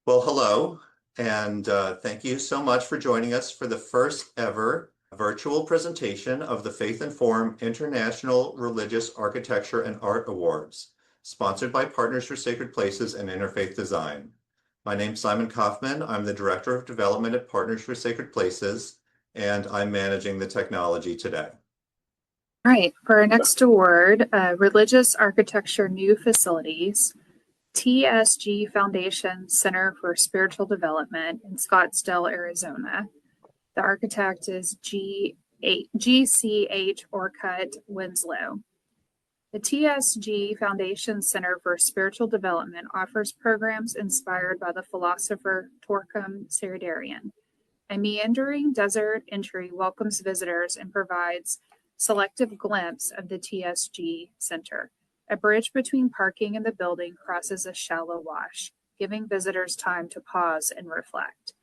Well, hello, and thank you so much for joining us for the first ever virtual presentation of the Faith Informed International Religious Architecture and Art Awards, sponsored by Partners for Sacred Places and Interfaith Design. My name's Simon Kaufman. I'm the Director of Development at Partners for Sacred Places, and I'm managing the technology today. All right, for our next award, Religious Architecture New Facilities, TSG Foundation Center for Spiritual Development in Scottsdale, Arizona. The architect is GCH Orcutt, Winslow. The TSG Foundation Center for Spiritual Development offers programs inspired by the philosopher Torquem Sardarian. A meandering desert entry welcomes visitors and provides selective glimpse of the TSG Center. A bridge between parking and the building crosses a shallow wash, giving visitors time to pause and reflect.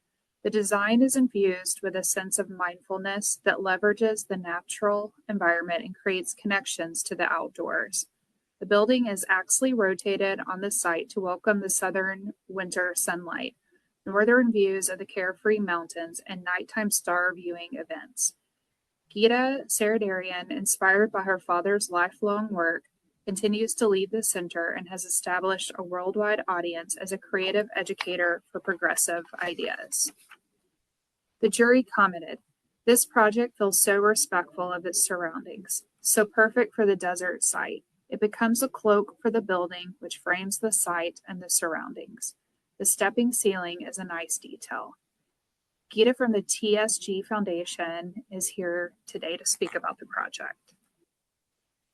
The design is infused with a sense of mindfulness that leverages the natural environment and creates connections to the outdoors. The building is axially rotated on the site to welcome the southern winter sunlight, northern views of the carefree mountains, and nighttime star viewing events. Gita Sardarian, inspired by her father's lifelong work, continues to lead the center and has established a worldwide audience as a creative educator for progressive ideas. The jury commented, "This project feels so respectful of its surroundings, so perfect for the desert site. It becomes a cloak for the building, which frames the site and the surroundings. The stepping ceiling is a nice detail." Gita from the TSG Foundation is here today to speak about the project.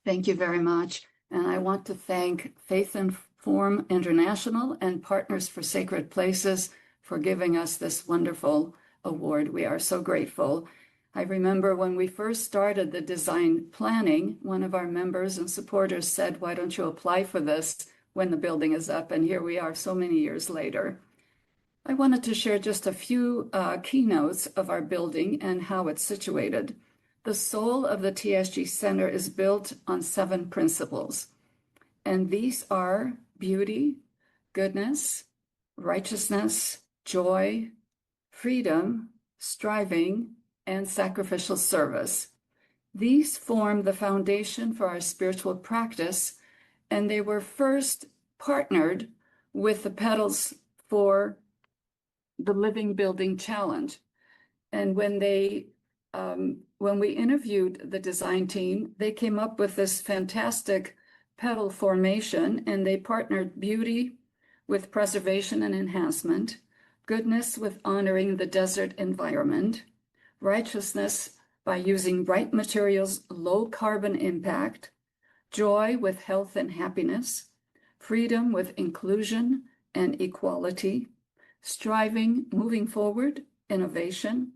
Thank you very much. And I want to thank Faith Informed International and Partners for Sacred Places for giving us this wonderful award. We are so grateful. I remember when we first started the design planning, one of our members and supporters said, "Why don't you apply for this when the building is up?" And here we are so many years later. I wanted to share just a few keynotes of our building and how it's situated. The soul of the TSG Center is built on 7 principles, and these are beauty, goodness, righteousness, joy, freedom, striving, and sacrificial service. These form the foundation for our spiritual practice, and they were first partnered with the Petals for the Living Building Challenge. And when we interviewed the design team, they came up with this fantastic petal formation, and they partnered beauty with preservation and enhancement, goodness with honoring the desert environment, righteousness by using right materials, low carbon impact, joy with health and happiness, freedom with inclusion and equality, striving, moving forward, innovation,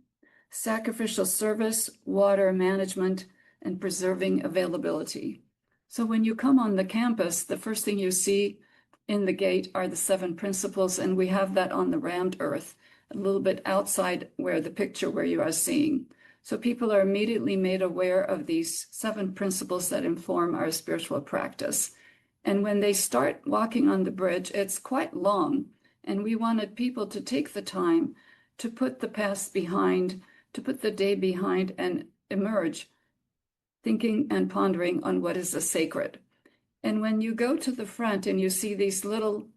sacrificial service, water management, and preserving availability. So when you come on the campus, the first thing you see in the gate are the 7 principles, and we have that on the rammed earth, a little bit outside where the picture where you are seeing. So people are immediately made aware of these 7 principles that inform our spiritual practice. And when they start walking on the bridge, it's quite long, and we wanted people to take the time to put the past behind, to put the day behind, and emerge thinking and pondering on what is the sacred. And when you go to the front and you see these little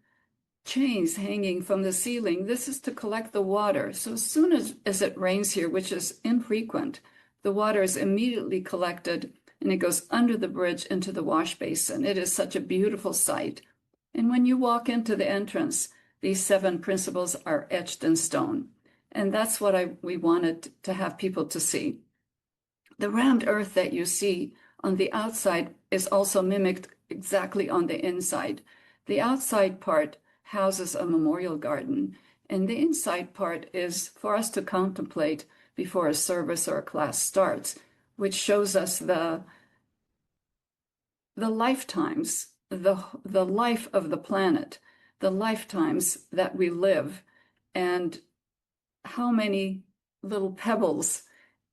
chains hanging from the ceiling, this is to collect the water. So as soon as it rains here, which is infrequent, the water is immediately collected and it goes under the bridge into the wash basin. It is such a beautiful sight. And when you walk into the entrance, these 7 principles are etched in stone. And that's what we wanted to have people to see. The rammed earth that you see on the outside is also mimicked exactly on the inside. The outside part houses a memorial garden, and the inside part is for us to contemplate before a service or a class starts, which shows us the lifetimes, the life of the planet, the lifetimes that we live, and how many little pebbles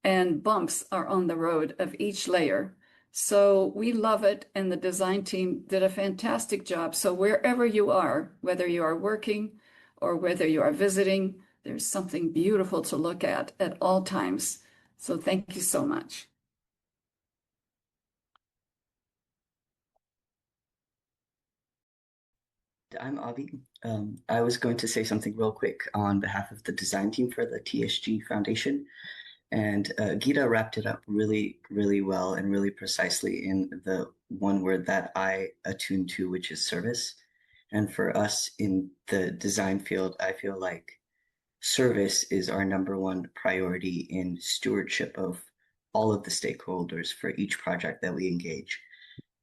and bumps are on the road of each layer. So we love it, and the design team did a fantastic job. So wherever you are, whether you are working or whether you are visiting, there's something beautiful to look at all times. So thank you so much. I'm Avi. I was going to say something real quick on behalf of the design team for the TSG Foundation. And Gita wrapped it up really, really well and really precisely in the one word that I attune to, which is service. And for us in the design field, I feel like service is our number one priority in stewardship of all of the stakeholders for each project that we engage.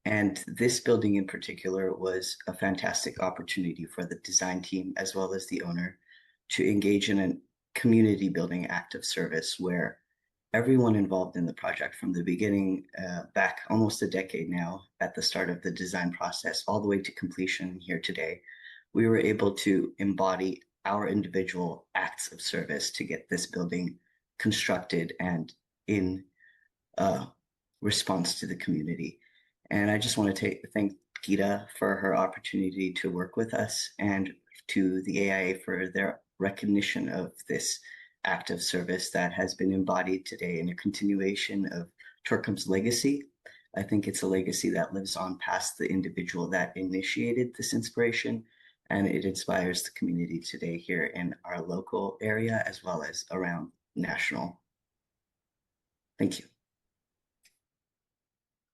And this building in particular was a fantastic opportunity for the design team as well as the owner to engage in a community building act of service where everyone involved in the project from the beginning, back almost a decade now at the start of the design process, all the way to completion here today, we were able to embody our individual acts of service to get this building constructed and in response to the community. And I just want to thank Gita for her opportunity to work with us and to the AIA for their recognition of this act of service that has been embodied today in a continuation of Torcom's legacy. I think it's a legacy that lives on past the individual that initiated this inspiration, and it inspires the community today here in our local area as well as around national. Thank you.